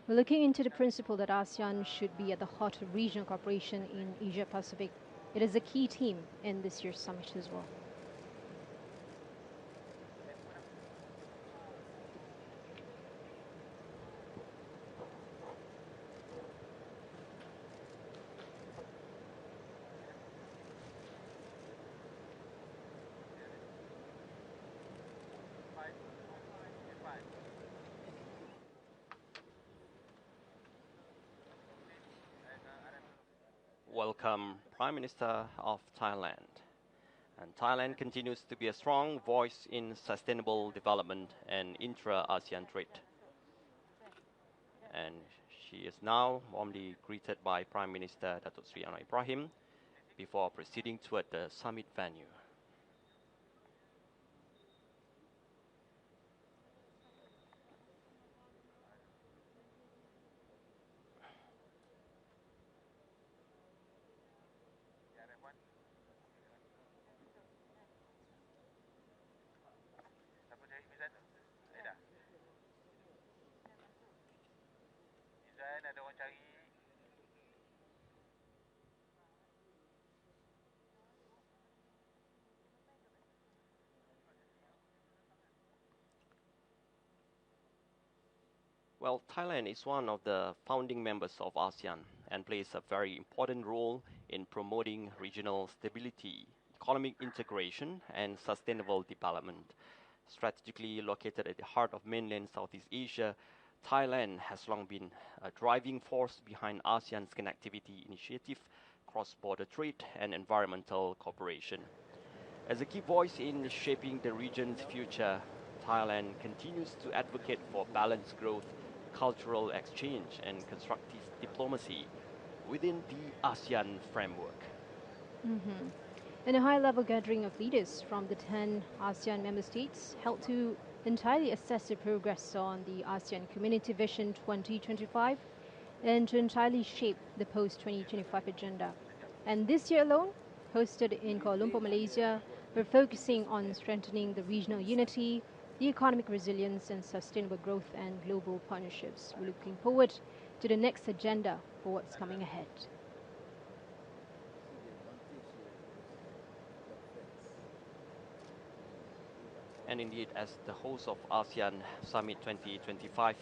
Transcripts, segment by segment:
We're looking into the principle that ASEAN should be at the heart of regional cooperation in Asia Pacific. It is a key theme in this year's summit as well. Welcome, Prime Minister of Thailand. And Thailand continues to be a strong voice in sustainable development and intra-ASEAN trade. And she is now warmly greeted by Prime Minister Datuk Sri Anwar Ibrahim before proceeding toward the summit venue. Well, Thailand is one of the founding members of ASEAN and plays a very important role in promoting regional stability, economic integration, and sustainable development. Strategically located at the heart of mainland Southeast Asia, Thailand has long been a driving force behind ASEAN's connectivity initiative, cross-border trade, and environmental cooperation. As a key voice in shaping the region's future, Thailand continues to advocate for balanced growth, cultural exchange, and constructive diplomacy within the ASEAN framework. In a high-level gathering of leaders from the 10 ASEAN member states held to entirely assess the progress on the ASEAN Community Vision 2025 and to entirely shape the post-2025 agenda. And this year alone, hosted in Kuala Lumpur, Malaysia, we're focusing on strengthening the regional unity, the economic resilience and sustainable growth and global partnerships. We're looking forward to the next agenda for what's coming ahead. And indeed, as the host of ASEAN Summit 2025,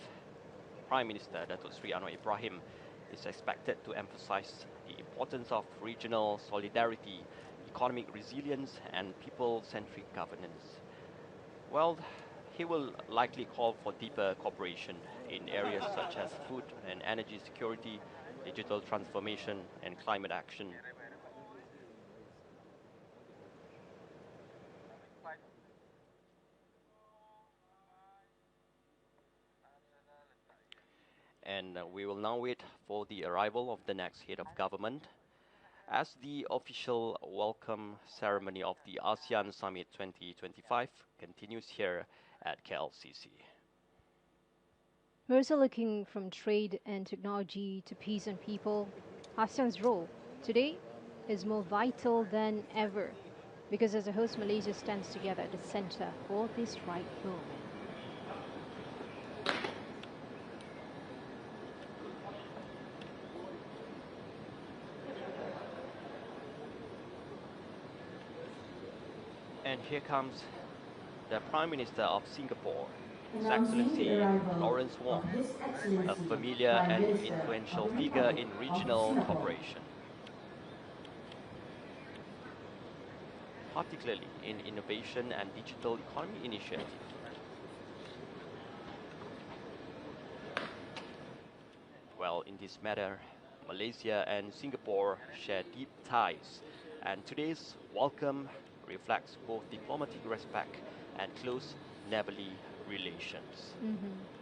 Prime Minister Datuk Sri Anwar Ibrahim is expected to emphasize the importance of regional solidarity, economic resilience, and people-centric governance. Well, he will likely call for deeper cooperation in areas such as food and energy security, digital transformation, and climate action. And we will now wait for the arrival of the next head of government as the official welcome ceremony of the ASEAN Summit 2025 continues here at KLCC. We're also looking from trade and technology to peace and people. ASEAN's role today is more vital than ever because as a host, Malaysia stands together at the center for this right moment. And here comes the Prime Minister of Singapore, His Excellency Lawrence Wong, a familiar and influential figure in regional cooperation, particularly in innovation and digital economy initiatives. Well, in this matter, Malaysia and Singapore share deep ties, and today's welcome reflects both diplomatic respect and close neighborly relations.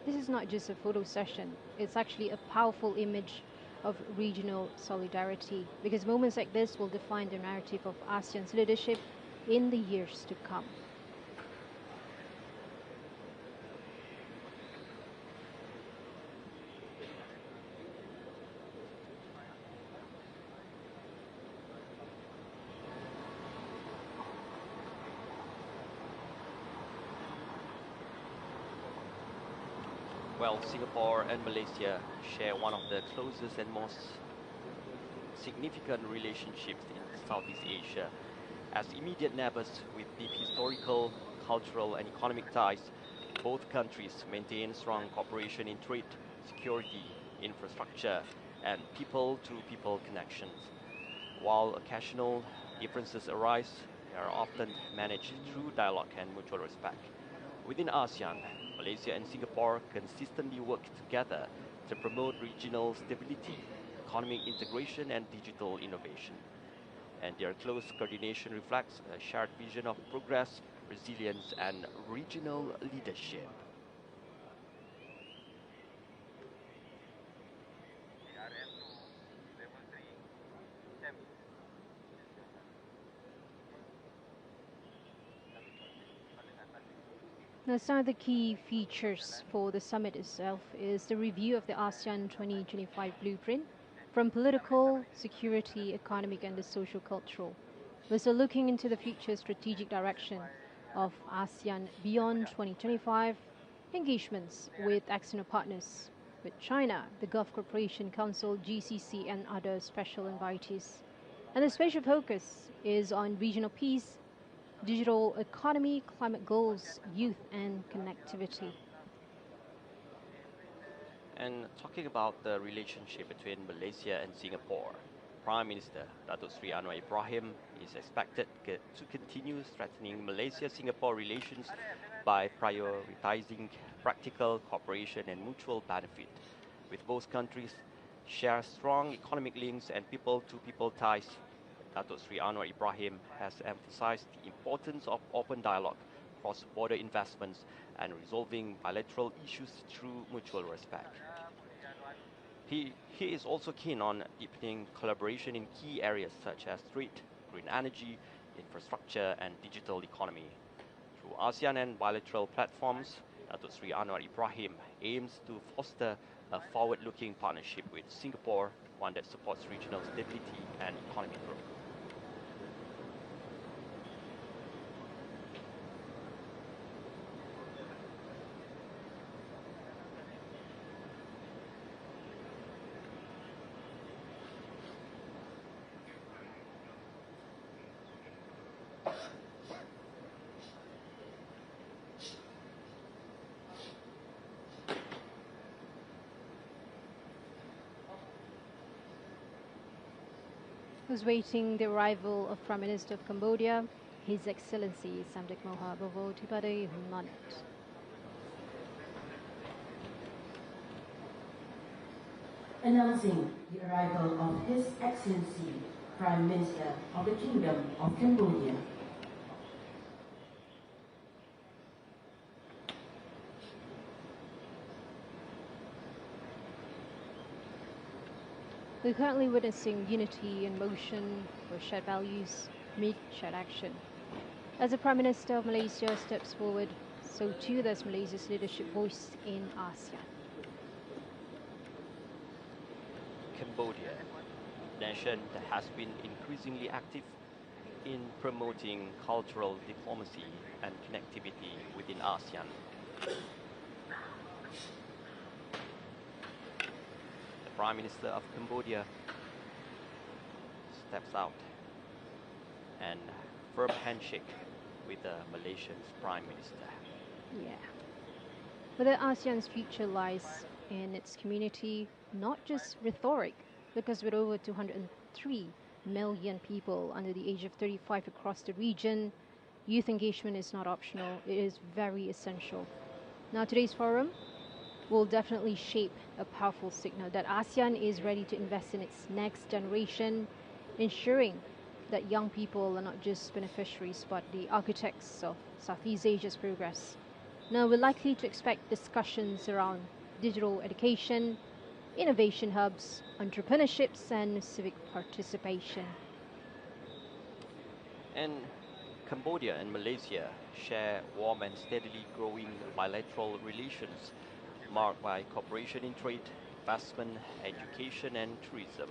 This is not just a photo session, it's actually a powerful image of regional solidarity because moments like this will define the narrative of ASEAN's leadership in the years to come. Well, Singapore and Malaysia share one of the closest and most significant relationships in Southeast Asia. As immediate neighbors with deep historical, cultural, and economic ties, both countries maintain strong cooperation in trade, security, infrastructure, and people to people connections. While occasional differences arise, they are often managed through dialogue and mutual respect. Within ASEAN, Malaysia and Singapore consistently work together to promote regional stability, economic integration, and digital innovation. And their close coordination reflects a shared vision of progress, resilience, and regional leadership. Now, some of the key features for the summit itself is the review of the ASEAN 2025 blueprint from political, security, economic, and the social cultural. We're still looking into the future strategic direction of ASEAN beyond 2025, engagements with external partners, with China, the Gulf Cooperation Council, GCC, and other special invitees. And the special focus is on regional peace, digital economy, climate goals, youth, and connectivity. And talking about the relationship between Malaysia and Singapore, Prime Minister Datuk Sri Anwar Ibrahim is expected to continue strengthening Malaysia-Singapore relations by prioritizing practical cooperation and mutual benefit. With both countries share strong economic links and people-to-people ties, Datuk Sri Anwar Ibrahim has emphasized the importance of open dialogue, cross-border investments, and resolving bilateral issues through mutual respect. He is also keen on deepening collaboration in key areas such as trade, green energy, infrastructure, and digital economy. Through ASEAN and bilateral platforms, Datuk Sri Anwar Ibrahim aims to foster a forward-looking partnership with Singapore, one that supports regional stability and economic growth. Who's waiting the arrival of Prime Minister of Cambodia, His Excellency Samdech Moha Bovo Tipade Humanit. Announcing the arrival of His Excellency Prime Minister of the Kingdom of Cambodia. We're currently witnessing unity in motion for shared values meet shared action. As the Prime Minister of Malaysia steps forward, so too does Malaysia's leadership voice in ASEAN. Cambodia, a nation that has been increasingly active in promoting cultural diplomacy and connectivity within ASEAN. The Prime Minister of Cambodia steps out and firm handshake with the Malaysian Prime Minister. Yeah. But the ASEAN's future lies in its community, not just rhetoric, because with over 203 million people under the age of 35 across the region, youth engagement is not optional, it is very essential. Now, today's forum will definitely shape a powerful signal that ASEAN is ready to invest in its next generation, ensuring that young people are not just beneficiaries but the architects of Southeast Asia's progress. Now, we're likely to expect discussions around digital education, innovation hubs, entrepreneurships, and civic participation. And Cambodia and Malaysia share warm and steadily growing bilateral relations marked by cooperation in trade, investment, education, and tourism.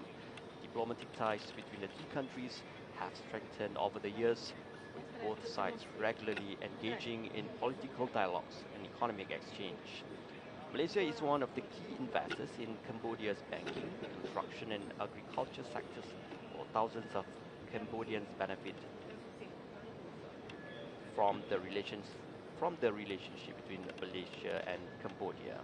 Diplomatic ties between the two countries have strengthened over the years, with both sides regularly engaging in political dialogues and economic exchange. Malaysia is one of the key investors in Cambodia's banking, construction and agriculture sectors, while thousands of Cambodians benefit from the relationship between Malaysia and Cambodia.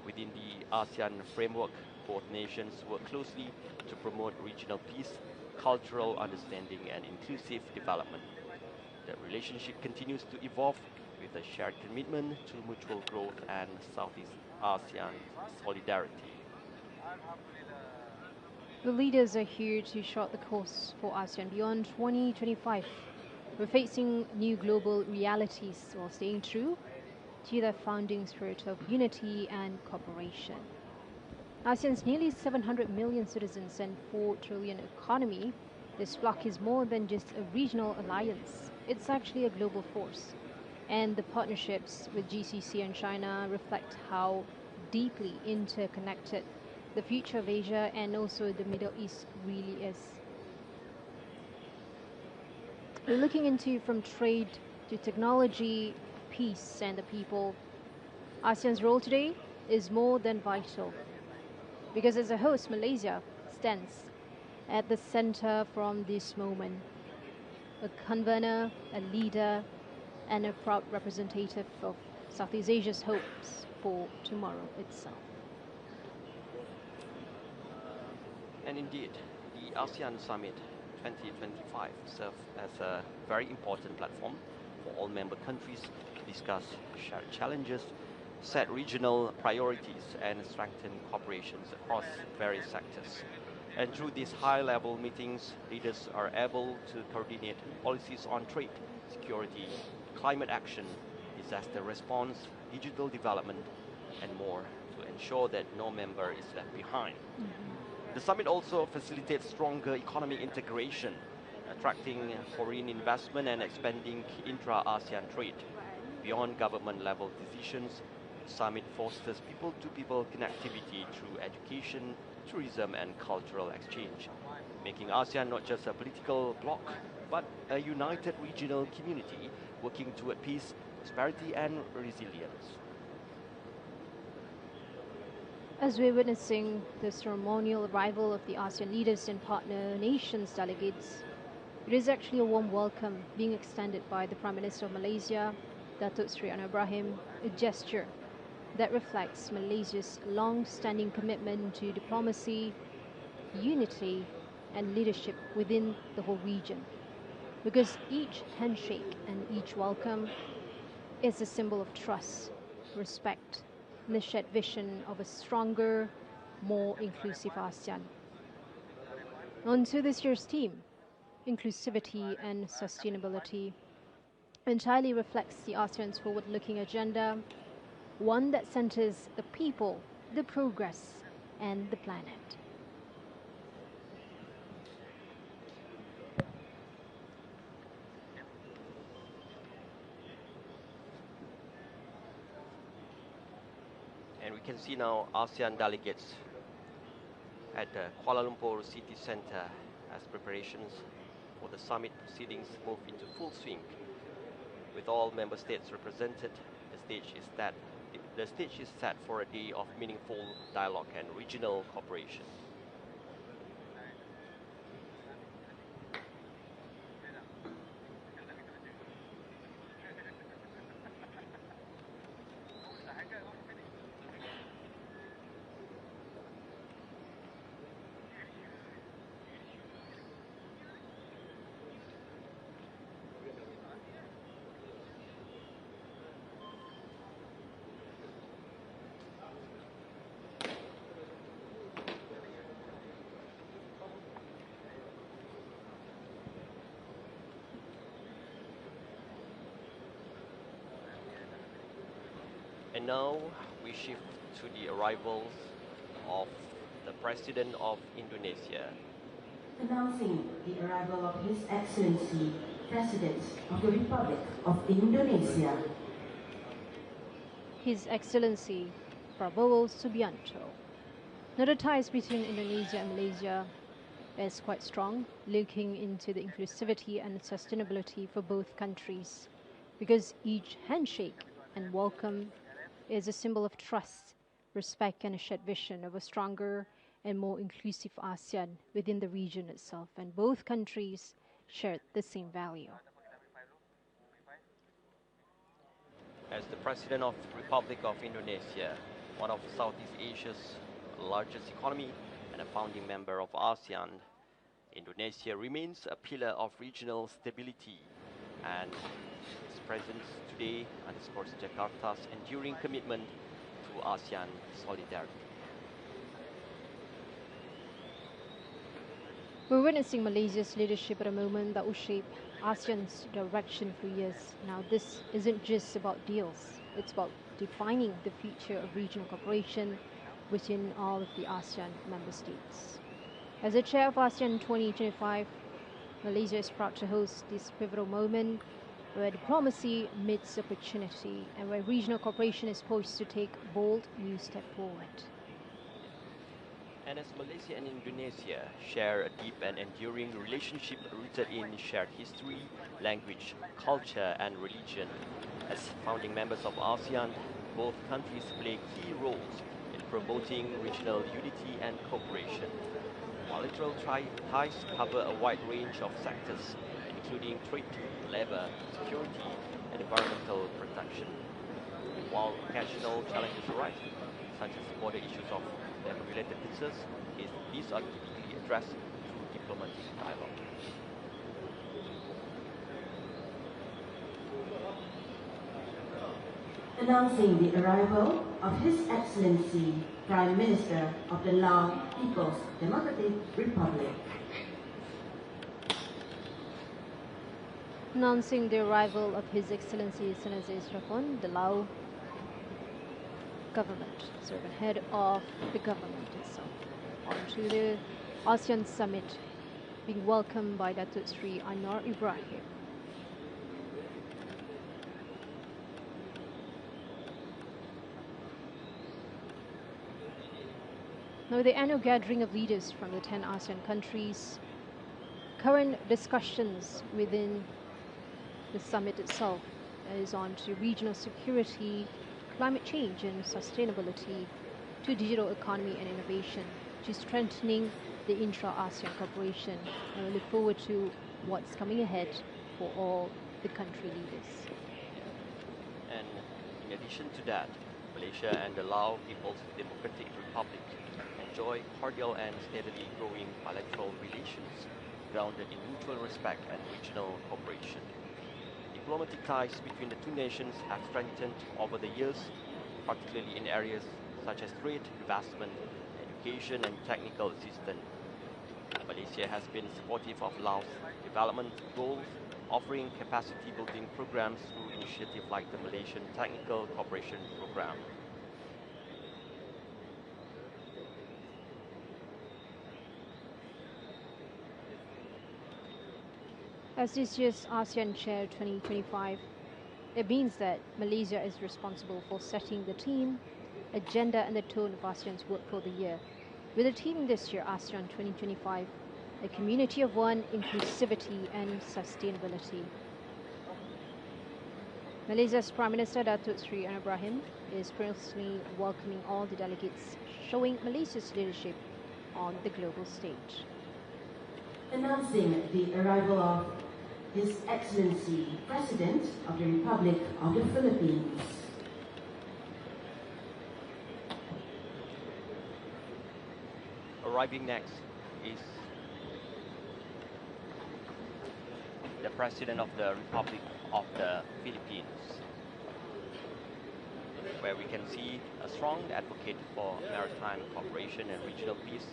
Within the ASEAN framework, both nations work closely to promote regional peace, cultural understanding and inclusive development. The relationship continues to evolve with a shared commitment to mutual growth and Southeast ASEAN solidarity. The leaders are here to chart the course for ASEAN beyond 2025. We're facing new global realities while staying true to their founding spirit of unity and cooperation. ASEAN's nearly 700 million citizens and 4 trillion economy, this bloc is more than just a regional alliance. It's actually a global force. And the partnerships with GCC and China reflect how deeply interconnected the future of Asia and also the Middle East really is. We're looking into from trade to technology, peace and the people. ASEAN's role today is more than vital, because as a host, Malaysia stands at the center from this moment. A convener, a leader, and a proud representative of Southeast Asia's hopes for tomorrow itself. And indeed, the ASEAN Summit 2025 serves as a very important platform for all member countries to discuss shared challenges, set regional priorities, and strengthen cooperations across various sectors. And through these high-level meetings, leaders are able to coordinate policies on trade, security, climate action, disaster response, digital development, and more to ensure that no member is left behind. The summit also facilitates stronger economic integration, attracting foreign investment and expanding intra-ASEAN trade. Beyond government-level decisions, the summit fosters people-to-people connectivity through education, tourism and cultural exchange, making ASEAN not just a political bloc, but a united regional community working toward peace, prosperity and resilience. As we're witnessing the ceremonial arrival of the ASEAN leaders and partner nations delegates, it is actually a warm welcome being extended by the Prime Minister of Malaysia, Datuk Seri Anwar Ibrahim, a gesture that reflects Malaysia's long-standing commitment to diplomacy, unity and leadership within the whole region. Because each handshake and each welcome is a symbol of trust, respect, and the shared vision of a stronger, more inclusive ASEAN. On to this year's theme, inclusivity and sustainability, entirely reflects the ASEAN's forward-looking agenda, one that centers the people, the progress, and the planet. And we can see now ASEAN delegates at the Kuala Lumpur city centre as preparations for the summit proceedings move into full swing. With all member states represented, the stage is set for a day of meaningful dialogue and regional cooperation. And now we shift to the arrivals of the President of Indonesia. Announcing the arrival of His Excellency, President of the Republic of Indonesia. His Excellency Prabowo Subianto. Now the ties between Indonesia and Malaysia is quite strong, looking into the inclusivity and sustainability for both countries, because each handshake and welcome is a symbol of trust, respect, and a shared vision of a stronger and more inclusive ASEAN within the region itself, and both countries share the same value. As the President of Republic of Indonesia, one of Southeast Asia's largest economy and a founding member of ASEAN, Indonesia remains a pillar of regional stability, and its presence today underscores Jakarta's enduring commitment to ASEAN solidarity. We're witnessing Malaysia's leadership at a moment that will shape ASEAN's direction for years. Now, this isn't just about deals, it's about defining the future of regional cooperation within all of the ASEAN member states. As the chair of ASEAN 2025, Malaysia is proud to host this pivotal moment where diplomacy meets opportunity and where regional cooperation is poised to take a bold new step forward. And as Malaysia and Indonesia share a deep and enduring relationship rooted in shared history, language, culture, and religion, as founding members of ASEAN, both countries play key roles in promoting regional unity and cooperation. Bilateral ties cover a wide range of sectors, including trade, labor, security, and environmental protection. While occasional challenges arise, such as border issues of labor-related concerns, these are typically addressed through diplomatic dialogue. Announcing the arrival of His Excellency Prime Minister of the Lao People's Democratic Republic. Announcing the arrival of His Excellency Senator Israfon, the Lao government, so the head of the government itself, onto the ASEAN Summit, being welcomed by Datuk Sri Anwar Ibrahim. Now, the annual gathering of leaders from the 10 ASEAN countries, current discussions within the summit itself is on to regional security, climate change and sustainability, to digital economy and innovation, to strengthening the intra-ASEAN cooperation. And we look forward to what's coming ahead for all the country leaders. And in addition to that, Malaysia and the Lao People's Democratic Republic enjoy cordial and steadily growing bilateral relations grounded in mutual respect and regional cooperation. Diplomatic ties between the two nations have strengthened over the years, particularly in areas such as trade, investment, education, and technical assistance. Malaysia has been supportive of Laos' development goals, offering capacity building programs through initiatives like the Malaysian Technical Cooperation Program. As this year's ASEAN Chair 2025, it means that Malaysia is responsible for setting the theme, agenda and the tone of ASEAN's work for the year. With the theme this year, ASEAN 2025, a community of one, inclusivity and sustainability. Malaysia's Prime Minister Datuk Sri Anwar Ibrahim is personally welcoming all the delegates, showing Malaysia's leadership on the global stage. Announcing the arrival of His Excellency President of the Republic of the Philippines. Arriving next is the President of the Republic of the Philippines, where we can see a strong advocate for maritime cooperation and regional peace.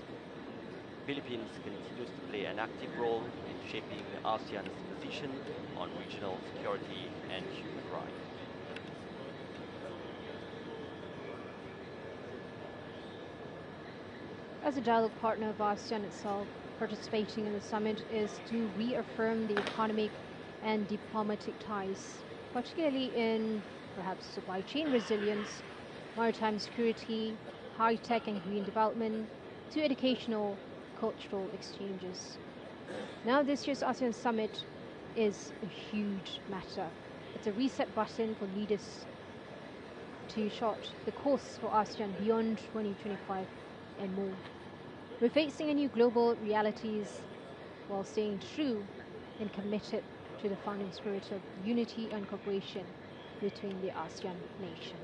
Philippines continues to play an active role in shaping ASEAN's position on regional security and human rights. As a dialogue partner of ASEAN itself, participating in the summit is to reaffirm the economic and diplomatic ties, particularly in perhaps supply chain resilience, maritime security, high-tech and green development, to educational, cultural exchanges. Now, this year's ASEAN Summit is a huge matter. It's a reset button for leaders to chart the course for ASEAN beyond 2025 and more. We're facing a new global realities while staying true and committed to the founding spirit of unity and cooperation between the ASEAN nation.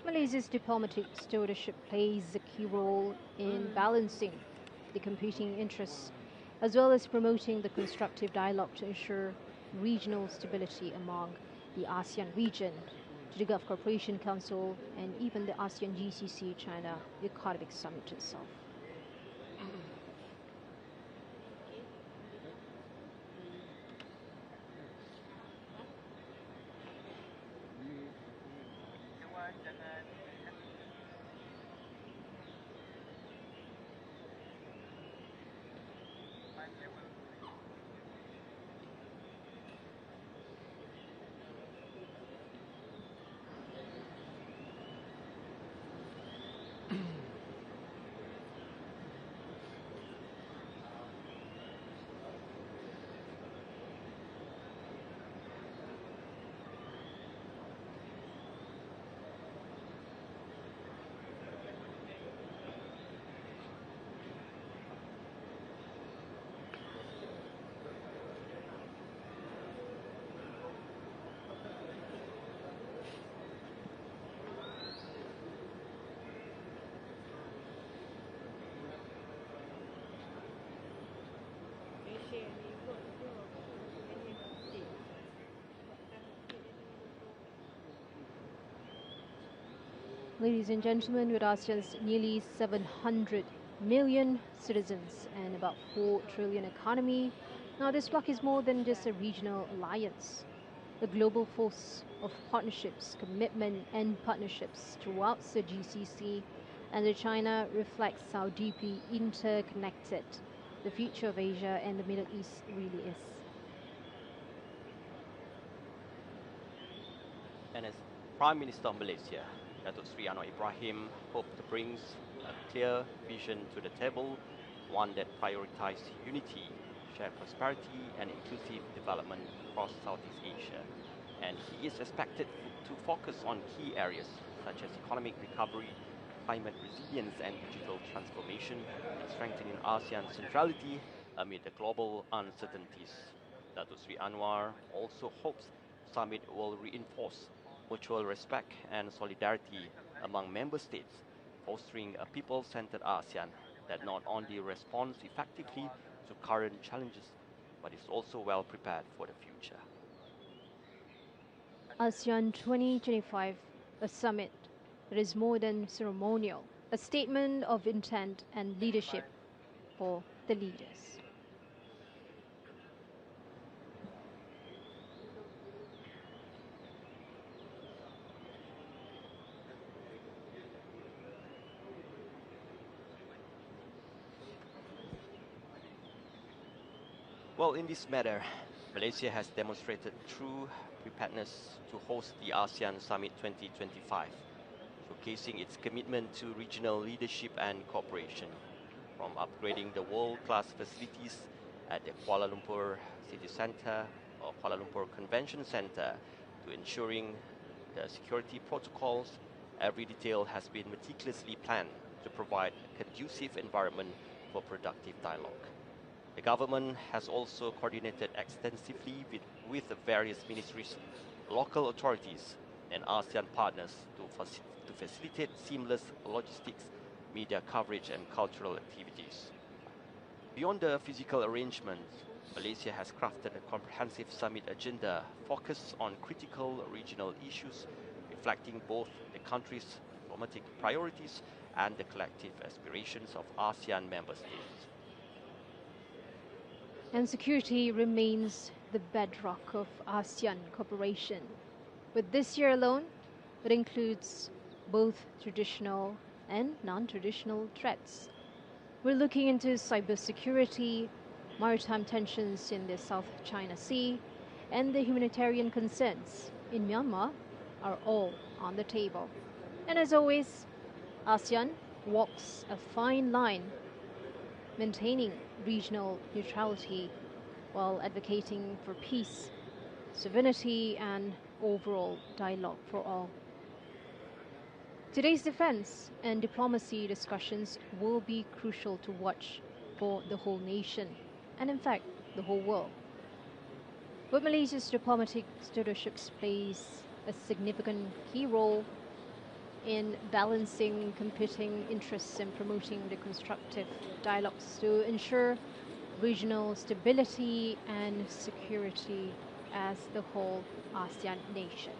Malaysia's diplomatic stewardship plays a key role in balancing the competing interests, as well as promoting the constructive dialogue to ensure regional stability among the ASEAN region, to the Gulf Cooperation Council, and even the ASEAN GCC China Economic Summit itself. Ladies and gentlemen, with ASEAN's nearly 700 million citizens and about 4 trillion economy, now this bloc is more than just a regional alliance. A global force of partnerships, commitment and partnerships throughout the GCC and the China reflects how deeply interconnected the future of Asia and the Middle East really is. And as Prime Minister of Malaysia, Datuk Sri Anwar Ibrahim hoped to bring a clear vision to the table, one that prioritizes unity, shared prosperity and inclusive development across Southeast Asia. And he is expected to focus on key areas such as economic recovery, climate resilience and digital transformation, and strengthening ASEAN's centrality amid the global uncertainties. Datuk Sri Anwar also hopes the summit will reinforce mutual respect and solidarity among member states, fostering a people-centered ASEAN that not only responds effectively to current challenges, but is also well prepared for the future. ASEAN 2025, a summit that is more than ceremonial, a statement of intent and leadership for the leaders. Well, in this matter, Malaysia has demonstrated true preparedness to host the ASEAN Summit 2025, showcasing its commitment to regional leadership and cooperation, from upgrading the world-class facilities at the Kuala Lumpur City Centre or Kuala Lumpur Convention Centre to ensuring the security protocols. Every detail has been meticulously planned to provide a conducive environment for productive dialogue. The government has also coordinated extensively with the various ministries, local authorities, and ASEAN partners to facilitate seamless logistics, media coverage, and cultural activities. Beyond the physical arrangements, Malaysia has crafted a comprehensive summit agenda focused on critical regional issues, reflecting both the country's diplomatic priorities and the collective aspirations of ASEAN member states. And security remains the bedrock of ASEAN cooperation. With this year alone, it includes both traditional and non-traditional threats. We're looking into cybersecurity, maritime tensions in the South China Sea, and the humanitarian concerns in Myanmar are all on the table. And as always, ASEAN walks a fine line, maintaining regional neutrality while advocating for peace, sovereignty, and overall dialogue for all. Today's defense and diplomacy discussions will be crucial to watch for the whole nation, and in fact, the whole world. But Malaysia's diplomatic stewardship plays a significant key role in balancing competing interests and promoting the constructive dialogues to ensure regional stability and security as the whole ASEAN nation.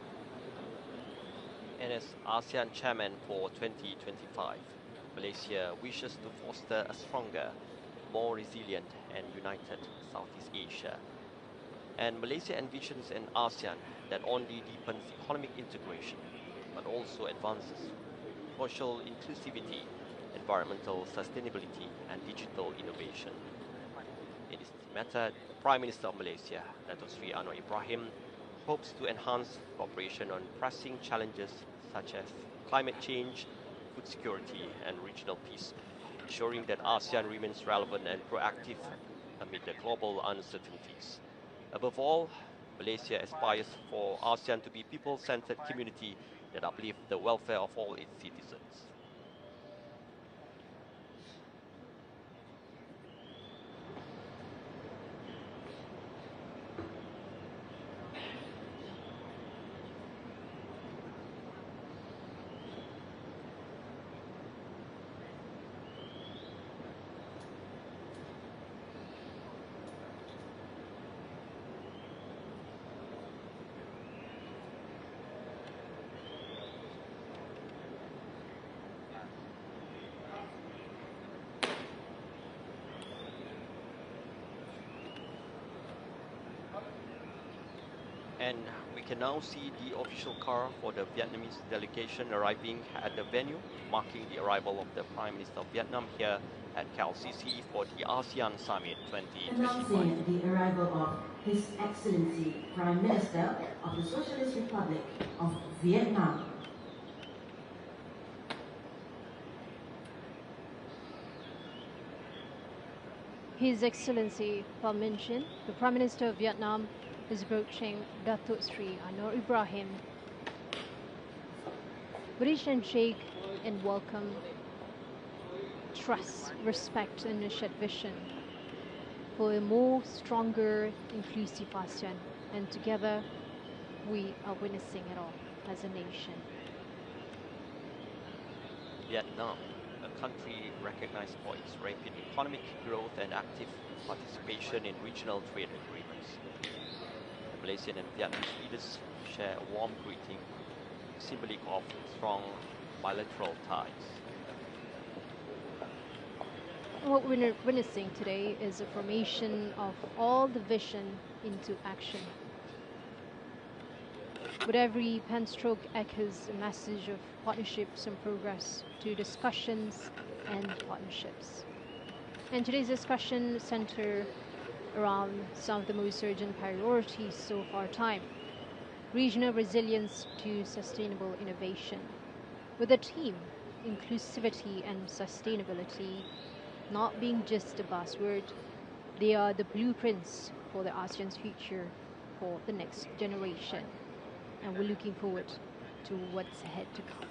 And as ASEAN chairman for 2025, Malaysia wishes to foster a stronger, more resilient and united Southeast Asia. And Malaysia envisions an ASEAN that only deepens economic integration, but also advances social inclusivity, environmental sustainability, and digital innovation. In this matter, the Prime Minister of Malaysia, Dato' Sri Anwar Ibrahim, hopes to enhance cooperation on pressing challenges such as climate change, food security, and regional peace, ensuring that ASEAN remains relevant and proactive amid the global uncertainties. Above all, Malaysia aspires for ASEAN to be a people-centered community that uplifts the welfare of all its citizens. And we can now see the official car for the Vietnamese delegation arriving at the venue, marking the arrival of the Prime Minister of Vietnam here at KLCC for the ASEAN Summit 2025. Announcing the arrival of His Excellency Prime Minister of the Socialist Republic of Vietnam. His Excellency Pham Minh Chinh, the Prime Minister of Vietnam, is approaching Dato' Sri Anwar Ibrahim. British handshake and welcome, trust, respect, and a shared vision for a more stronger, inclusive ASEAN. And together, we are witnessing it all as a nation. Vietnam, a country recognized for its rapid economic growth and active participation in regional trade agreements. The Malaysian and Vietnamese leaders share a warm greeting, symbolic of strong bilateral ties. What we're witnessing today is a formation of all the vision into action. With every pen stroke echoes a message of partnerships and progress to discussions and partnerships. And today's discussion centers around some of the most urgent priorities so far time. Regional resilience to sustainable innovation. With the theme, inclusivity and sustainability not being just a buzzword, they are the blueprints for the ASEAN's future for the next generation. And we're looking forward to what's ahead to come.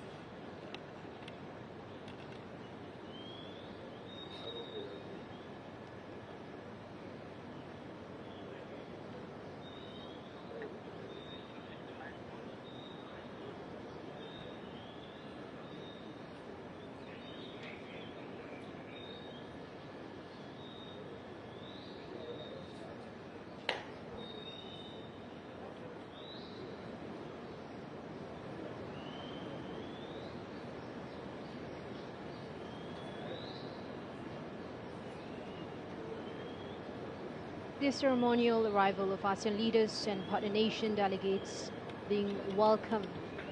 The ceremonial arrival of ASEAN leaders and partner nation delegates being welcomed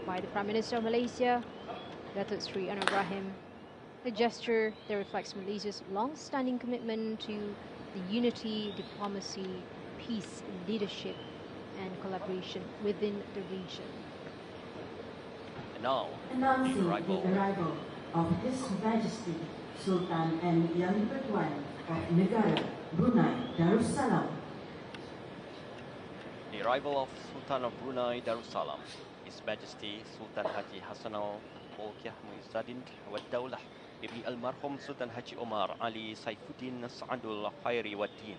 by the Prime Minister of Malaysia, Datuk Sri Anwar Ibrahim, a gesture that reflects Malaysia's long-standing commitment to the unity, diplomacy, peace, leadership, and collaboration within the region. And now, Announcing the the arrival of His Majesty Sultan and Yang Pertuan of Negara Brunei Darussalam. The arrival of Sultan of Brunei Darussalam, His Majesty Sultan Haji Hassanal Bolkiah Muizzuddin Wad Daulah Ibni Almarhum Sultan Haji Omar Ali Saifuddin Sa'adul Khairi Waddin.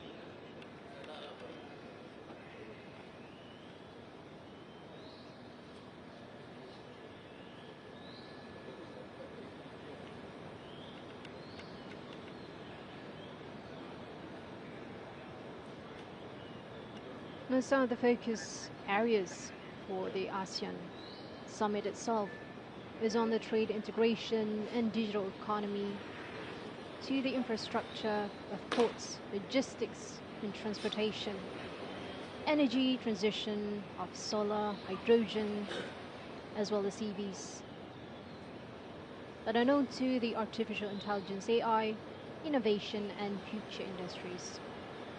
Now, some of the focus areas for the ASEAN Summit itself is on the trade integration and digital economy, to the infrastructure of ports, logistics and transportation, energy transition of solar, hydrogen, as well as EVs, that are known to the artificial intelligence, AI, innovation and future industries.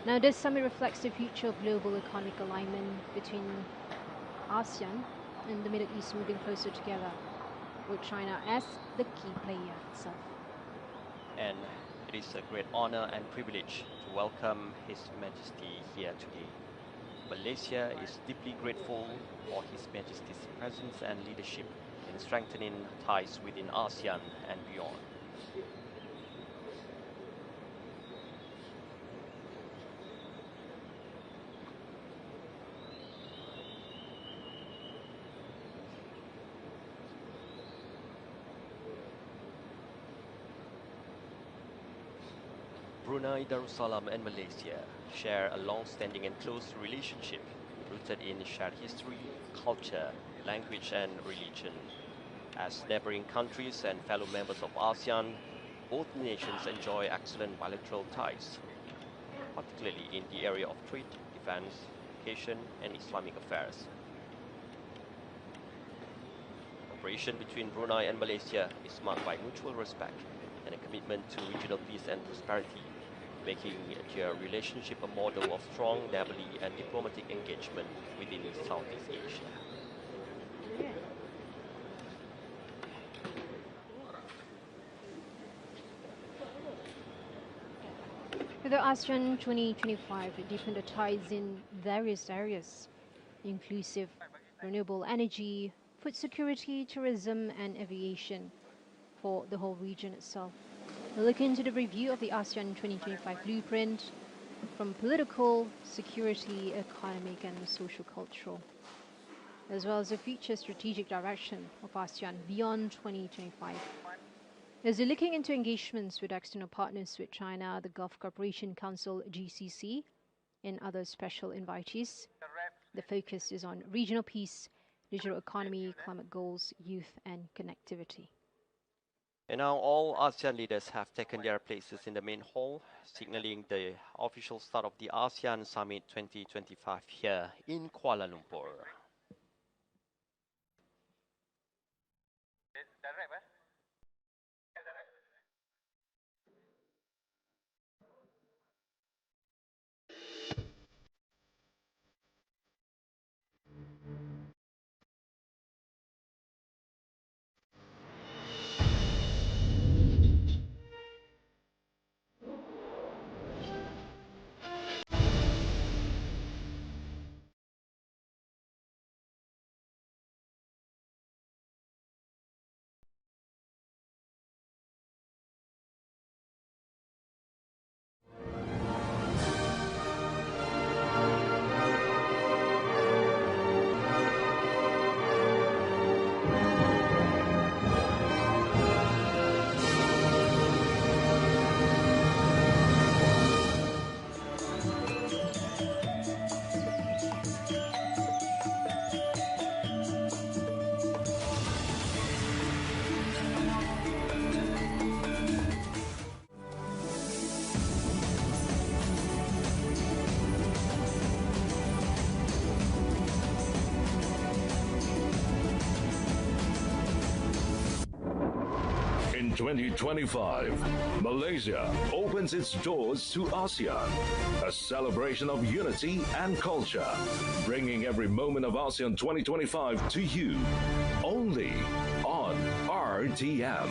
Now, this summit reflects the future of global economic alignment between ASEAN and the Middle East moving closer together, with China as the key player itself. And it is a great honor and privilege to welcome His Majesty here today. Malaysia is deeply grateful for His Majesty's presence and leadership in strengthening ties within ASEAN and beyond. Brunei Darussalam and Malaysia share a long-standing and close relationship rooted in shared history, culture, language and religion. As neighboring countries and fellow members of ASEAN, both nations enjoy excellent bilateral ties, particularly in the area of trade, defense, education and Islamic affairs. Cooperation between Brunei and Malaysia is marked by mutual respect and a commitment to regional peace and prosperity, making their relationship a model of strong neighborly and diplomatic engagement within Southeast Asia. With the ASEAN 2025, it deepened the ties in various areas, inclusive renewable energy, food security, tourism and aviation for the whole region itself. We'll look into the review of the ASEAN 2025 blueprint from political, security, economic and social-cultural, as well as the future strategic direction of ASEAN beyond 2025. As we're looking into engagements with external partners with China, the Gulf Cooperation Council, GCC, and other special invitees, the focus is on regional peace, digital economy, climate goals, youth and connectivity. And now all ASEAN leaders have taken their places in the main hall, signaling the official start of the ASEAN Summit 2025 here in Kuala Lumpur. ASEAN 2025. Malaysia opens its doors to ASEAN, a celebration of unity and culture, bringing every moment of ASEAN 2025 to you, only on RTM.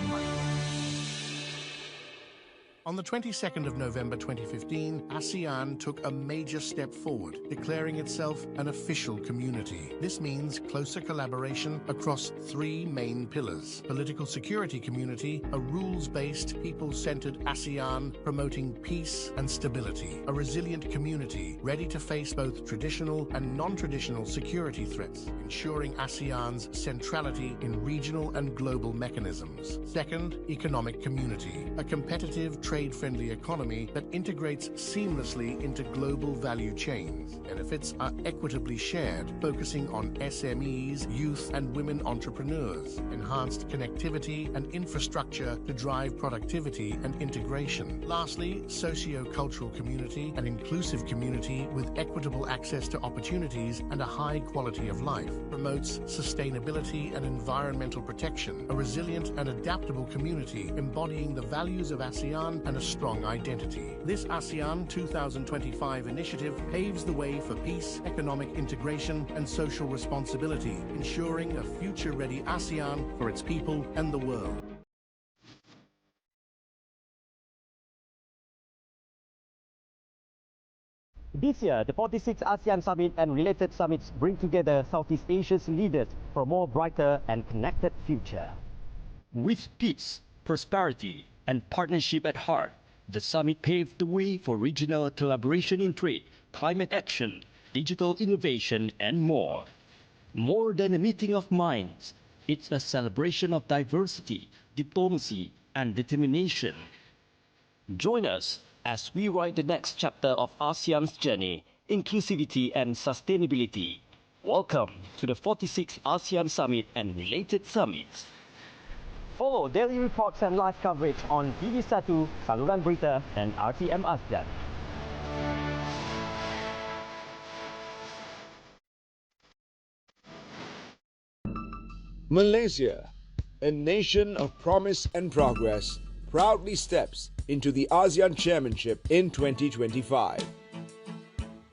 On the 22nd of November 2015, ASEAN took a major step forward, declaring itself an official community. This means closer collaboration across three main pillars: political security community, a rules-based, people-centered ASEAN promoting peace and stability, a resilient community ready to face both traditional and non-traditional security threats, ensuring ASEAN's centrality in regional and global mechanisms. Second, economic community, a competitive, trade-friendly economy that integrates seamlessly into global value chains. Benefits are equitably shared, focusing on SMEs, youth and women entrepreneurs, enhanced connectivity and infrastructure to drive productivity and integration. Lastly, socio-cultural community, an inclusive community with equitable access to opportunities and a high quality of life, promotes sustainability and environmental protection, a resilient and adaptable community embodying the values of ASEAN and a strong identity. This ASEAN 2025 initiative paves the way for peace, economic integration, and social responsibility, ensuring a future-ready ASEAN for its people and the world. This year, the 46th ASEAN Summit and related summits bring together Southeast Asia's leaders for a more brighter and connected future. With peace, prosperity, and partnership at heart, the summit paved the way for regional collaboration in trade, climate action, digital innovation, and more. More than a meeting of minds, it's a celebration of diversity, diplomacy, and determination. Join us as we write the next chapter of ASEAN's journey, inclusivity and sustainability. Welcome to the 46th ASEAN Summit and related summits. Follow daily reports and live coverage on TV1, Saluran Berita, and RTM ASEAN. Malaysia, a nation of promise and progress, proudly steps into the ASEAN Chairmanship in 2025.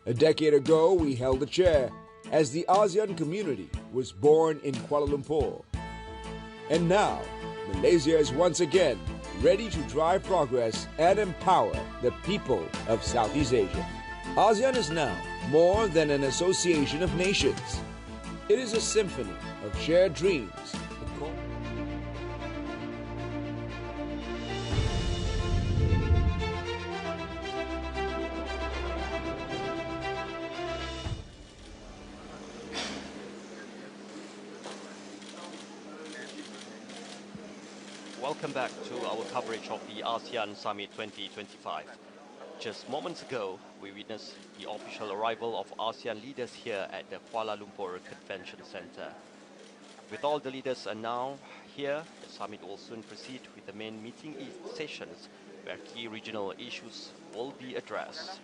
A decade ago, we held the chair as the ASEAN community was born in Kuala Lumpur. And now, Malaysia is once again ready to drive progress and empower the people of Southeast Asia. ASEAN is now more than an association of nations. It is a symphony of shared dreams. Welcome back to our coverage of the ASEAN Summit 2025. Just moments ago, we witnessed the official arrival of ASEAN leaders here at the Kuala Lumpur Convention Centre. With all the leaders are now here, the summit will soon proceed with the main meeting sessions where key regional issues will be addressed.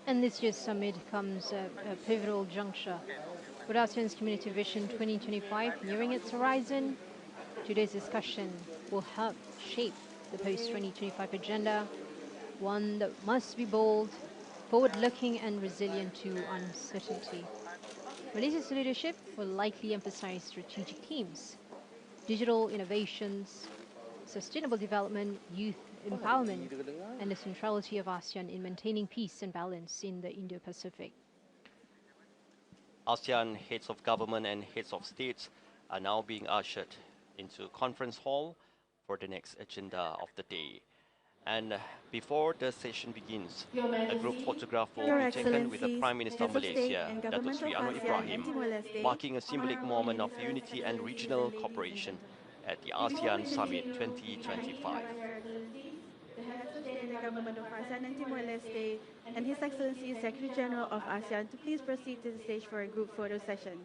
And this year's summit comes at a pivotal juncture. With ASEAN's Community Vision 2025 nearing its horizon, today's discussion will help shape the post-2025 agenda, one that must be bold, forward-looking and resilient to uncertainty. Malaysia's leadership will likely emphasize strategic themes: digital innovations, sustainable development, youth empowerment, and the centrality of ASEAN in maintaining peace and balance in the Indo-Pacific. ASEAN heads of government and heads of states are now being ushered into conference hall for the next agenda of the day. And before the session begins, a group photograph will be taken with the Prime Minister of Malaysia, Datuk Seri Anwar Ibrahim, marking a symbolic moment of unity and regional cooperation at the ASEAN Summit 2025. The head of state and government of ASEAN and Timor-Leste, and His Excellency Secretary General of ASEAN to please proceed to the stage for a group photo session.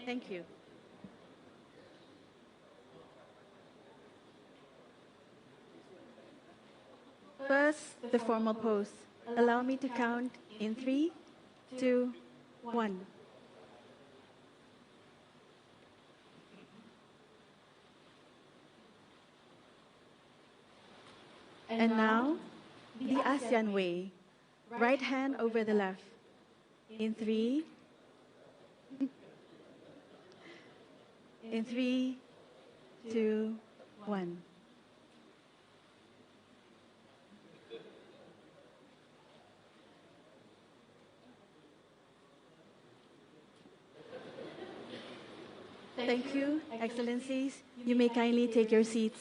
Thank you. First, the formal pose. Allow me to count in 3, 2, 1. And now, the ASEAN way. Right hand over the left. In three. In 3, 2, 1. Thank you, Excellencies. You may kindly take your seats.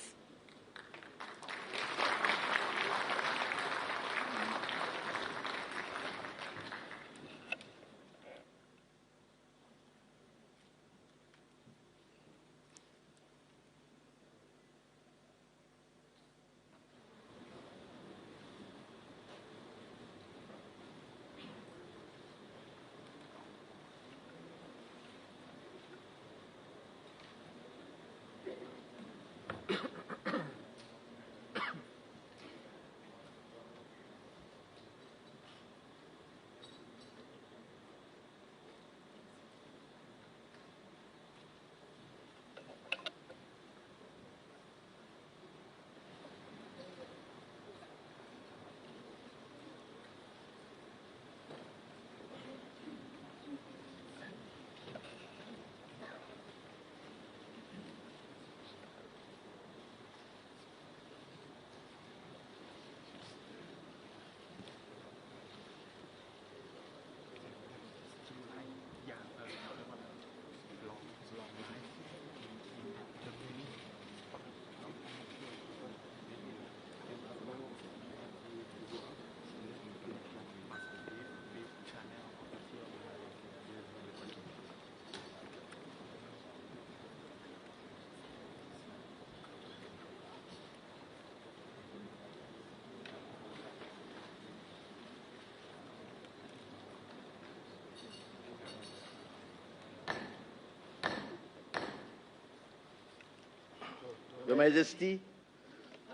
Your Majesty,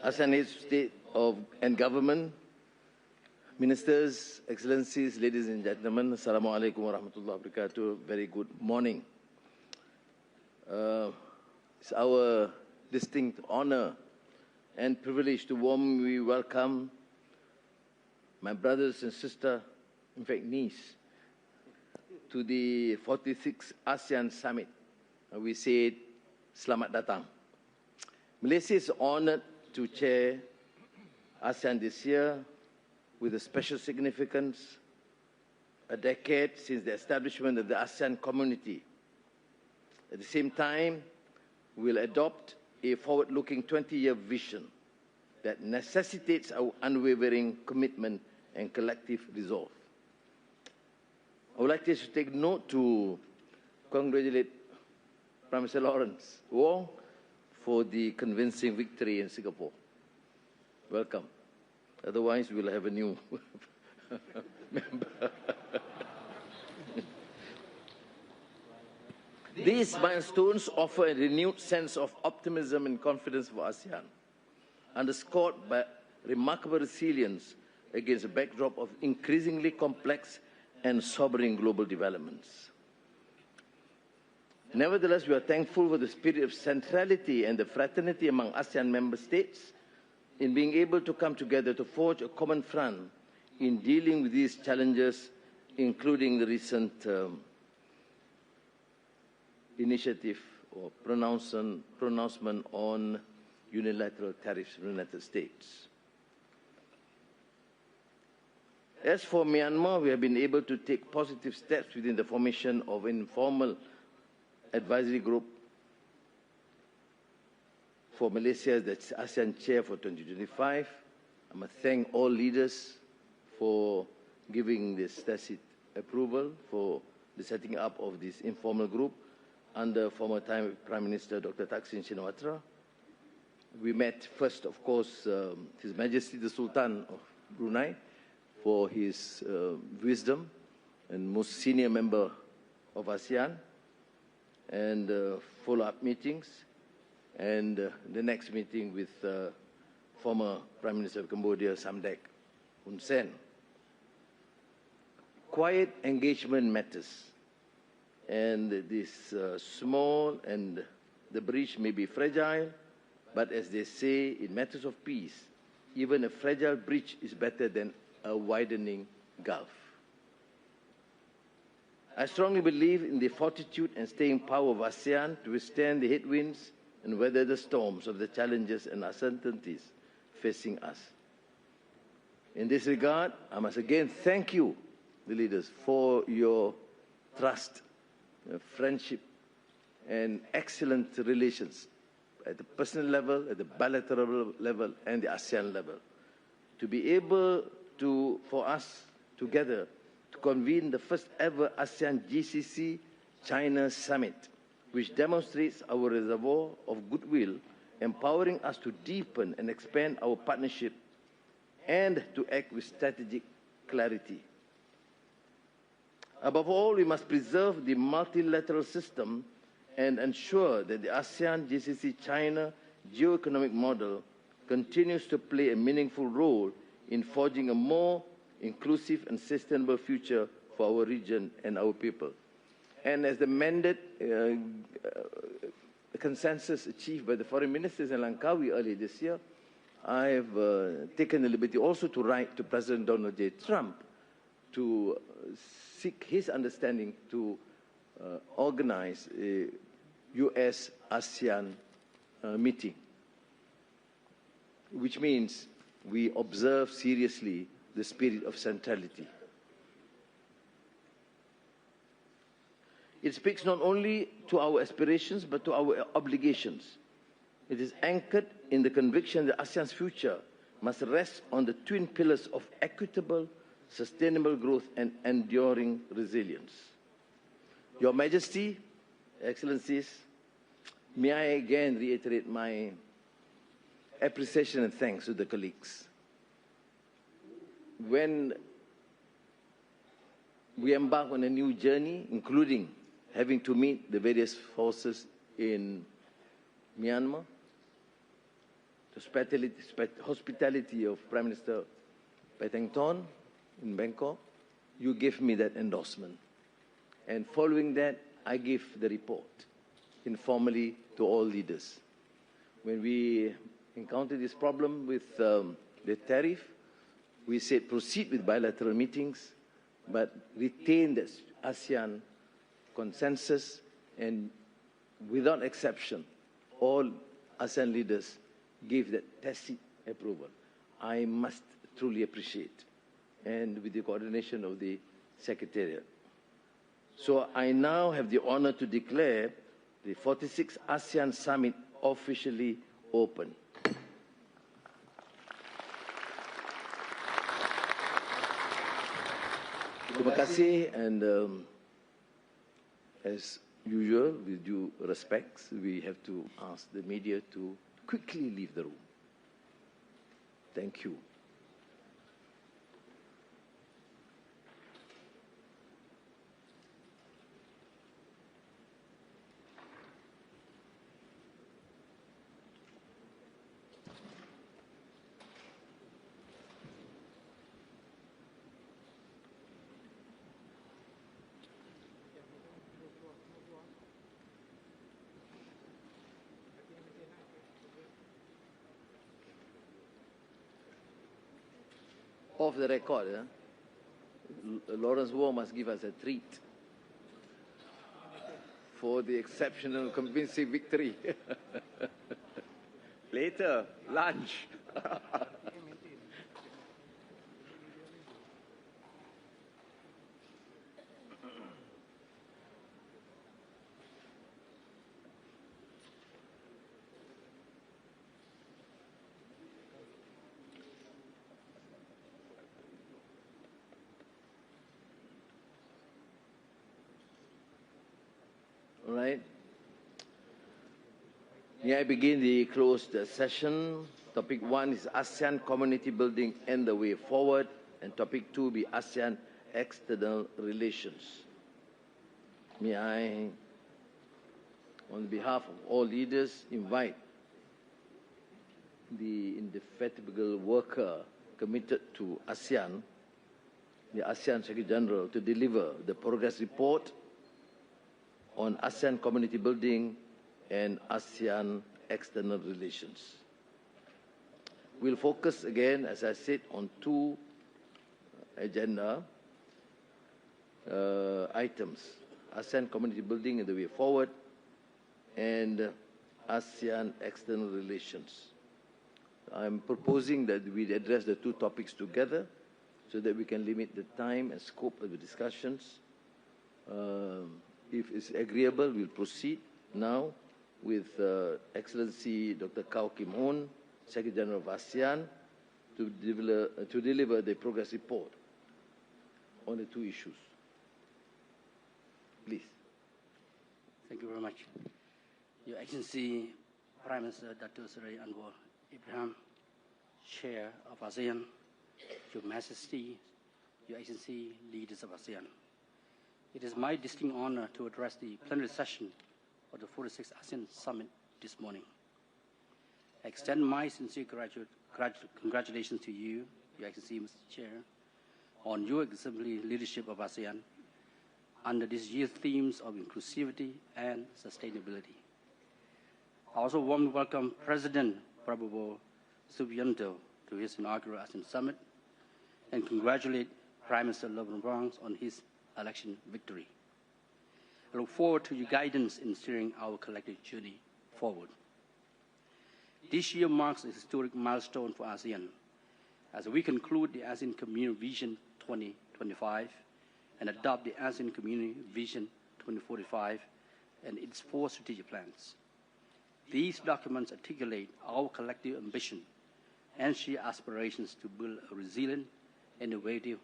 ASEAN Heads of State and Government, Ministers, Excellencies, ladies and gentlemen, Assalamu alaikum wa rahmatullahi wa barakatuh. Very good morning. It's our distinct honor and privilege to warmly welcome my brothers and sisters, in fact niece, to the 46th ASEAN Summit. We say, Selamat datang. Malaysia is honored to chair ASEAN this year with a special significance, a decade since the establishment of the ASEAN community. At the same time, we'll adopt a forward-looking 20-year vision that necessitates our unwavering commitment and collective resolve. I would like to take note to congratulate Prime Minister Lawrence Wong for the convincing victory in Singapore. Welcome. Otherwise, we'll have a new member. These milestones offer a renewed sense of optimism and confidence for ASEAN, underscored by remarkable resilience against a backdrop of increasingly complex and sobering global developments. Nevertheless, we are thankful for the spirit of centrality and the fraternity among ASEAN member states in being able to come together to forge a common front in dealing with these challenges, including the recent initiative or pronouncement on unilateral tariffs from the United States. As for Myanmar, we have been able to take positive steps within the formation of an informal advisory group for Malaysia as the ASEAN chair for 2025. I must thank all leaders for giving this tacit approval for the setting up of this informal group under former Prime Minister Dr. Thaksin Shinawatra. We met first, of course, His Majesty the Sultan of Brunei for his wisdom and most senior member of ASEAN, and follow-up meetings, and the next meeting with former Prime Minister of Cambodia, Samdech Hun Sen. Quiet engagement matters, and this small and the breach may be fragile, but as they say, in matters of peace, even a fragile bridge is better than a widening gulf. I strongly believe in the fortitude and staying power of ASEAN to withstand the headwinds and weather the storms of the challenges and uncertainties facing us. In this regard, I must again thank you, the leaders, for your trust, friendship, and excellent relations at the personal level, at the bilateral level, and the ASEAN level. To be able to, for us together, to convene the first ever ASEAN GCC China Summit, which demonstrates our reservoir of goodwill, empowering us to deepen and expand our partnership and to act with strategic clarity. Above all, we must preserve the multilateral system and ensure that the ASEAN GCC China geoeconomic model continues to play a meaningful role in forging a more inclusive and sustainable future for our region and our people. And as the mandate consensus achieved by the foreign ministers in Langkawi earlier this year, I have taken the liberty also to write to President Donald J. Trump to seek his understanding to organize a US-ASEAN meeting, which means we observe seriously the spirit of centrality. It speaks not only to our aspirations, but to our obligations. It is anchored in the conviction that ASEAN's future must rest on the twin pillars of equitable, sustainable growth and enduring resilience. Your Majesty, Excellencies, may I again reiterate my appreciation and thanks to the colleagues. When we embark on a new journey, including having to meet the various forces in Myanmar, the hospitality of Prime Minister Paetongtarn in Bangkok, you gave me that endorsement. And following that, I gave the report informally to all leaders. When we encountered this problem with the tariff, we said proceed with bilateral meetings, but retain the ASEAN consensus, and without exception, all ASEAN leaders gave that tacit approval. I must truly appreciate, and with the coordination of the Secretariat. So I now have the honor to declare the 46th ASEAN Summit officially open. Terima kasih, and as usual, with due respects, we have to ask the media to quickly leave the room. Thank you. Off the record, Lawrence Wong must give us a treat for the exceptional, convincing victory. Later, lunch. All right. May I begin the closed session. Topic 1 is ASEAN community building and the way forward, and topic 2 be ASEAN external relations. May I, on behalf of all leaders, invite the indefatigable worker committed to ASEAN, the ASEAN Secretary General, to deliver the progress report on ASEAN community building and ASEAN external relations. We'll focus again, as I said, on two agenda items: ASEAN community building and the way forward, and ASEAN external relations. I'm proposing that we address the two topics together so that we can limit the time and scope of the discussions. If it's agreeable, we'll proceed now with Excellency Dr. Kao Kim Hoon, Secretary General of ASEAN, to deliver the progress report on the two issues. Please. Thank you very much. Your Excellency, Prime Minister Dato' Seri Anwar Ibrahim, Chair of ASEAN, Your Majesty, Your Excellency, leaders of ASEAN. It is my distinct honor to address the plenary session of the 46th ASEAN Summit this morning. I extend my sincere congratulations to you, Your Excellency, Mr. Chair, on your exemplary leadership of ASEAN under this year's themes of inclusivity and sustainability. I also warmly welcome President Prabowo Subianto to his inaugural ASEAN Summit and congratulate Prime Minister Lavrov on his election victory. I look forward to your guidance in steering our collective journey forward. This year marks a historic milestone for ASEAN as we conclude the ASEAN Community Vision 2025 and adopt the ASEAN Community Vision 2045 and its 4 strategic plans. These documents articulate our collective ambition and share aspirations to build a resilient, innovative,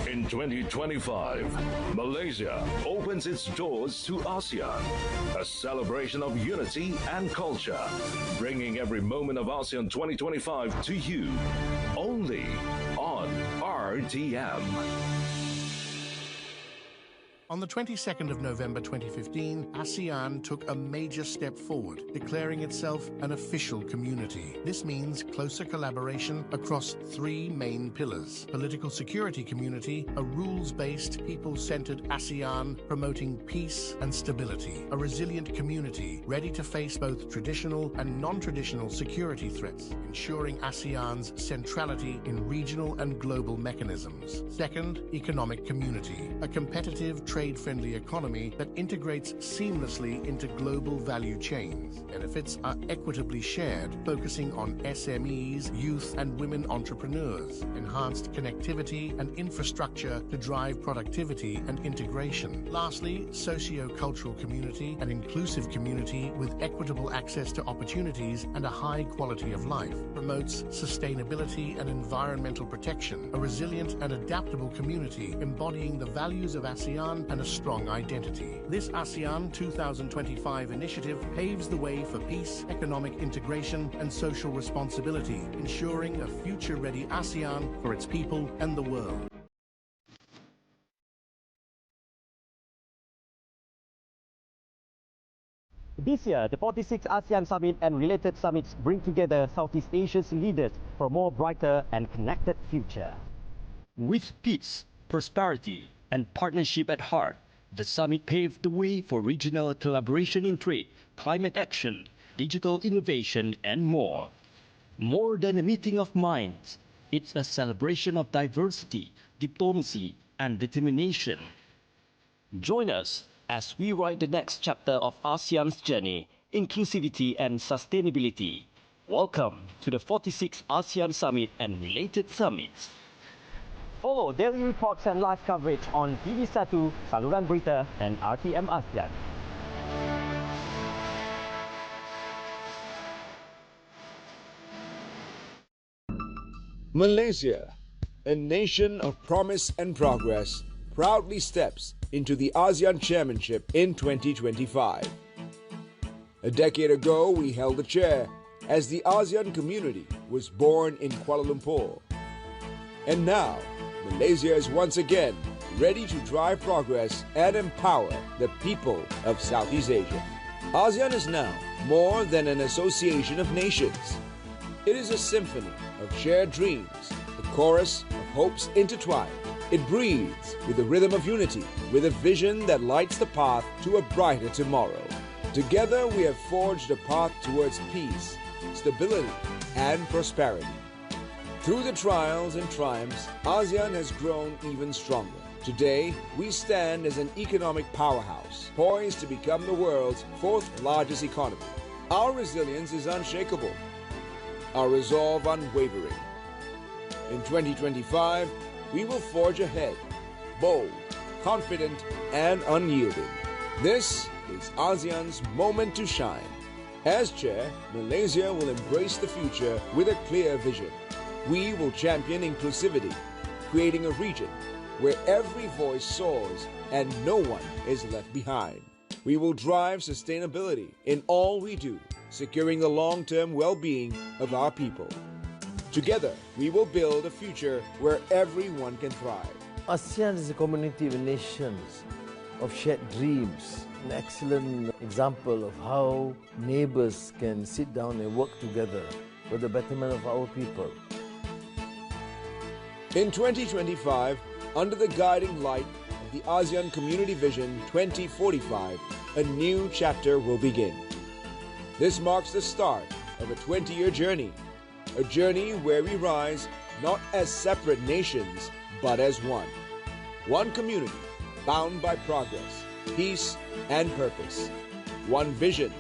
In 2025, Malaysia opens its doors to ASEAN, a celebration of unity and culture, bringing every moment of ASEAN 2025 to you, only on RTM. On the 22nd of November 2015, ASEAN took a major step forward, declaring itself an official community. This means closer collaboration across 3 main pillars: political security community, a rules-based, people-centered ASEAN promoting peace and stability, a resilient community ready to face both traditional and non-traditional security threats, ensuring ASEAN's centrality in regional and global mechanisms. Second, economic community, a competitive, trade-friendly economy that integrates seamlessly into global value chains. Benefits are equitably shared, focusing on SMEs, youth and women entrepreneurs, enhanced connectivity and infrastructure to drive productivity and integration. Lastly, socio-cultural community, an inclusive community with equitable access to opportunities and a high quality of life, promotes sustainability and environmental protection, a resilient and adaptable community embodying the values of ASEAN and a strong identity. This ASEAN 2025 initiative paves the way for peace, economic integration, and social responsibility, ensuring a future-ready ASEAN for its people and the world. This year, the 46th ASEAN Summit and related summits bring together Southeast Asia's leaders for a more brighter and connected future. With peace, prosperity, and partnership at heart, the summit paved the way for regional collaboration in trade, climate action, digital innovation, and more. More than a meeting of minds, it's a celebration of diversity, diplomacy, and determination. Join us as we write the next chapter of ASEAN's journey, inclusivity and sustainability. Welcome to the 46th ASEAN Summit and related summits. Follow daily reports and live coverage on TV1, Saluran Berita, and RTM ASEAN. Malaysia, A nation of promise and progress proudly steps into the ASEAN Chairmanship in 2025. A decade ago, we held the chair as the ASEAN community was born in Kuala Lumpur. And now, Malaysia is once again ready to drive progress and empower the people of Southeast Asia. ASEAN is now more than an association of nations. It is a symphony of shared dreams, a chorus of hopes intertwined. It breathes with the rhythm of unity, with a vision that lights the path to a brighter tomorrow. Together we have forged a path towards peace, stability, and prosperity. Through the trials and triumphs, ASEAN has grown even stronger. Today, we stand as an economic powerhouse, poised to become the world's fourth largest economy. Our resilience is unshakable, our resolve unwavering. In 2025, we will forge ahead, bold, confident, and unyielding. This is ASEAN's moment to shine. As chair, Malaysia will embrace the future with a clear vision. We will champion inclusivity, creating a region where every voice soars and no one is left behind. We will drive sustainability in all we do, securing the long-term well-being of our people. Together, we will build a future where everyone can thrive. ASEAN is a community of nations, of shared dreams, an excellent example of how neighbors can sit down and work together for the betterment of our people. In 2025, under the guiding light of the ASEAN Community Vision 2045, a new chapter will begin. This marks the start of a 20-year journey, a journey where we rise not as separate nations, but as one. One community bound by progress, peace, and purpose. One vision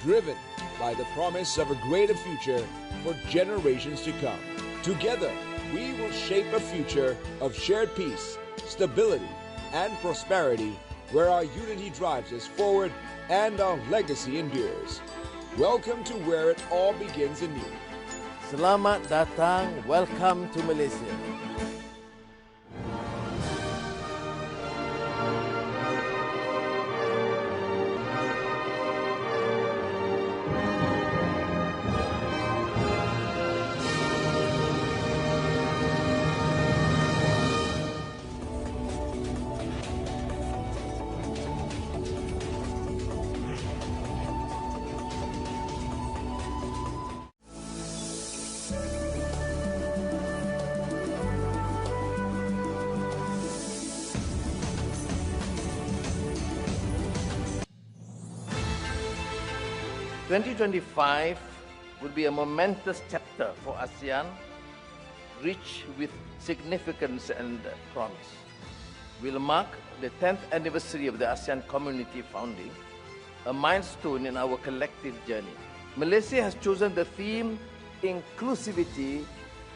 driven by the promise of a greater future for generations to come. Together, we will shape a future of shared peace, stability, and prosperity where our unity drives us forward and our legacy endures. Welcome to where it all begins anew. Selamat datang, welcome to Malaysia. "2025 will be a momentous chapter for ASEAN, rich with significance and promise. Will mark the 10th anniversary of the ASEAN community founding, a milestone in our collective journey. Malaysia has chosen the theme inclusivity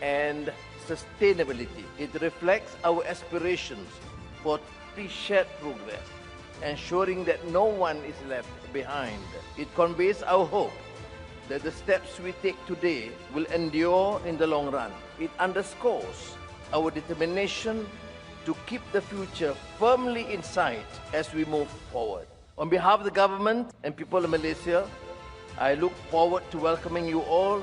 and sustainability. It reflects our aspirations for shared progress, ensuring that no one is left behind. It conveys our hope that the steps we take today will endure in the long run. It underscores our determination to keep the future firmly in sight as we move forward. On behalf of the government and people of Malaysia, I look forward to welcoming you all.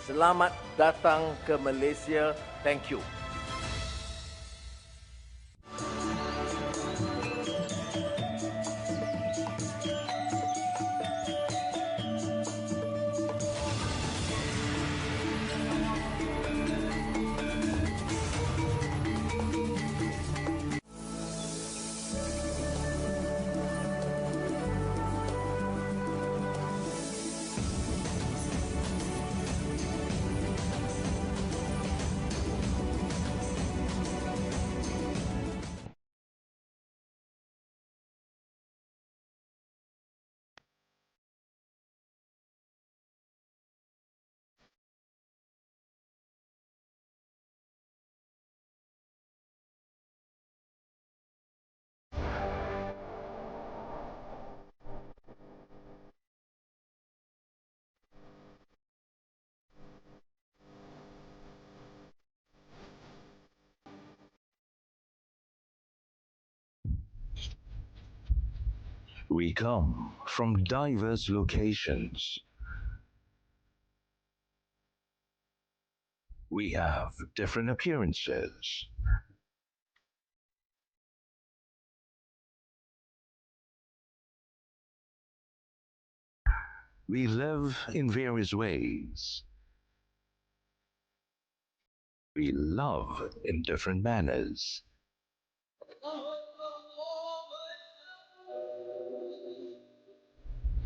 Selamat datang ke Malaysia. Thank you. We come from diverse locations. We have different appearances. We live in various ways. We love in different manners.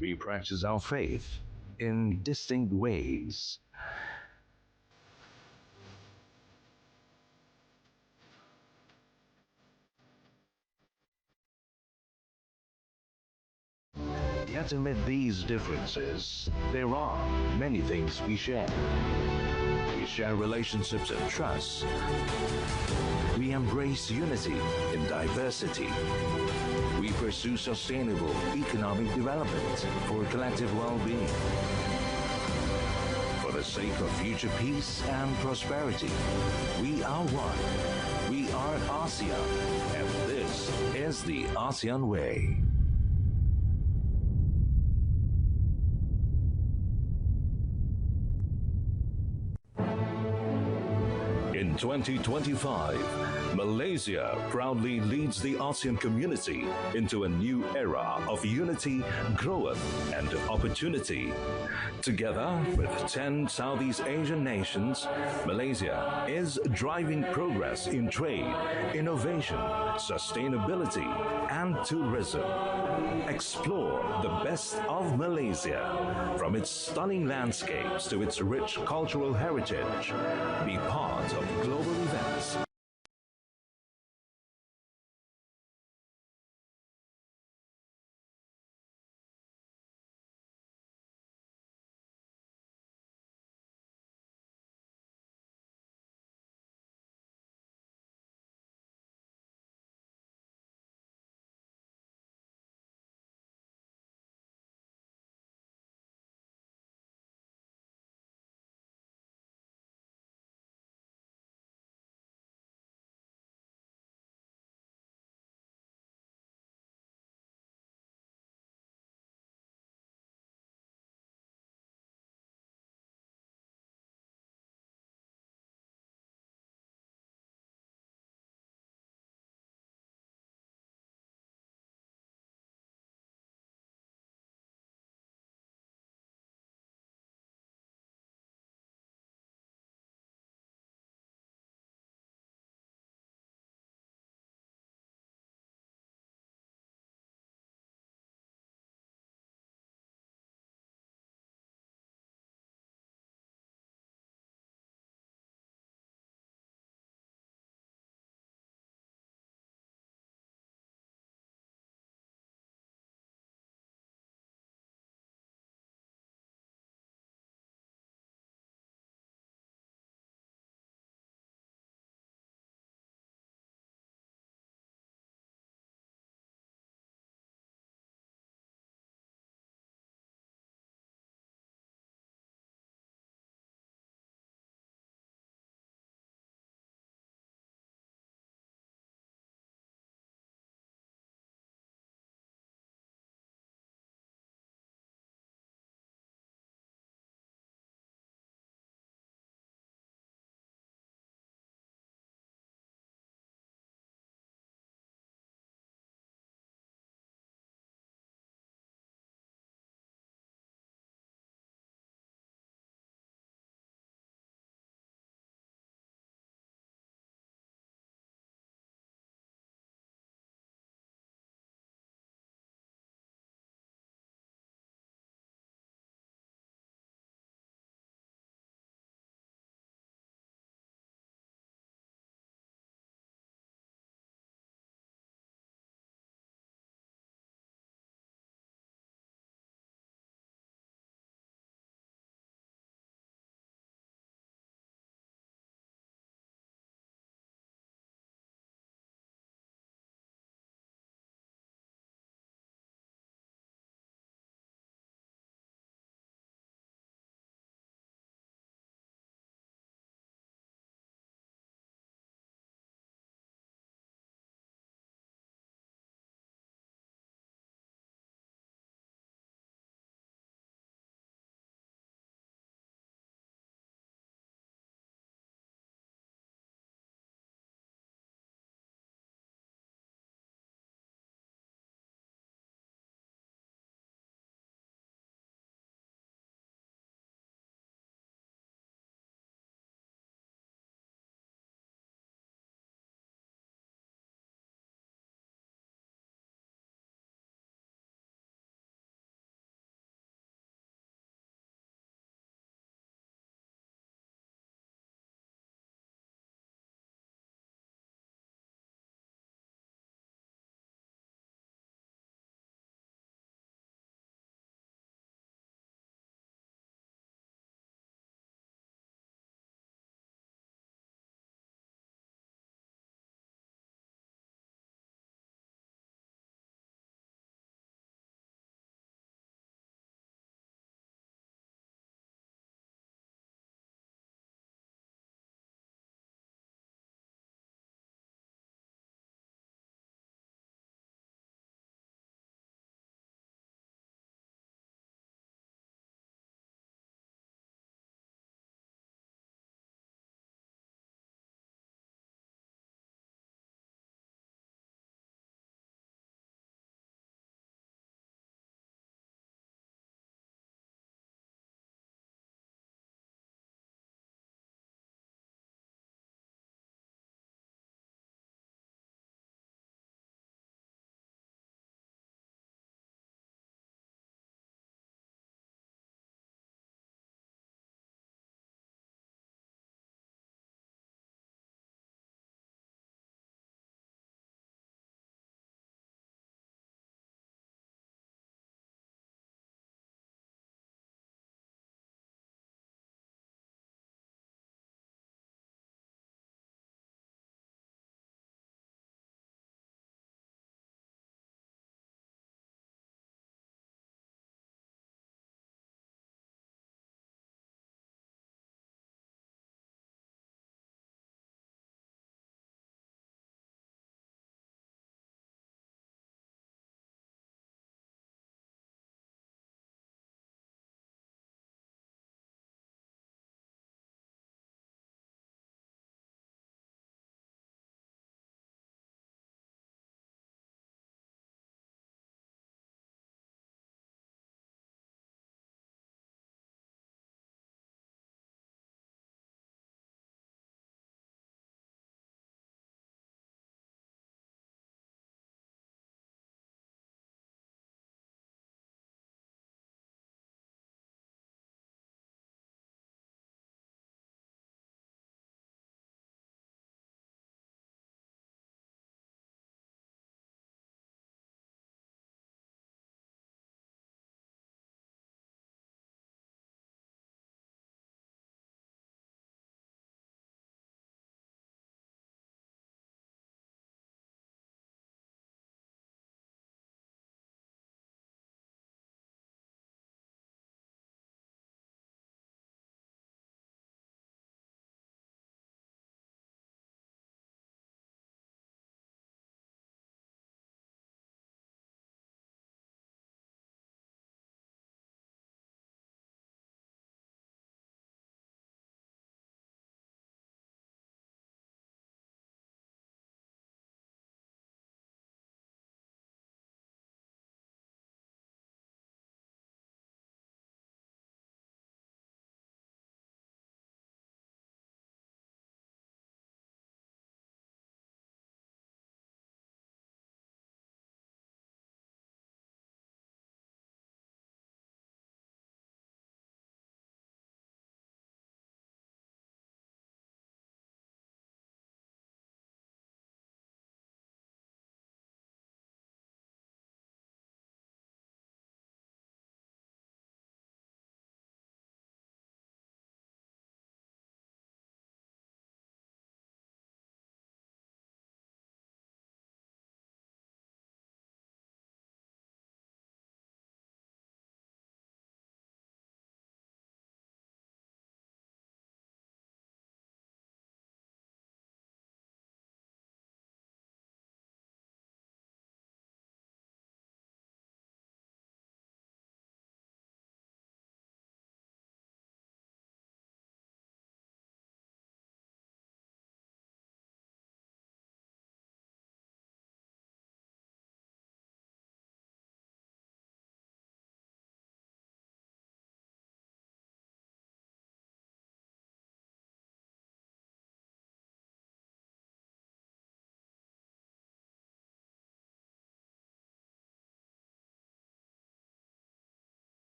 We practice our faith in distinct ways. Yet amid these differences, there are many things we share. We share relationships and trust. We embrace unity in diversity. We pursue sustainable economic development for collective well-being. For the sake of future peace and prosperity, we are one. We are ASEAN, and this is the ASEAN Way. In 2025, Malaysia proudly leads the ASEAN community into a new era of unity, growth, and opportunity. Together with 10 Southeast Asian nations, Malaysia is driving progress in trade, innovation, sustainability, and tourism. Explore the best of Malaysia, from its stunning landscapes to its rich cultural heritage. Be part of global events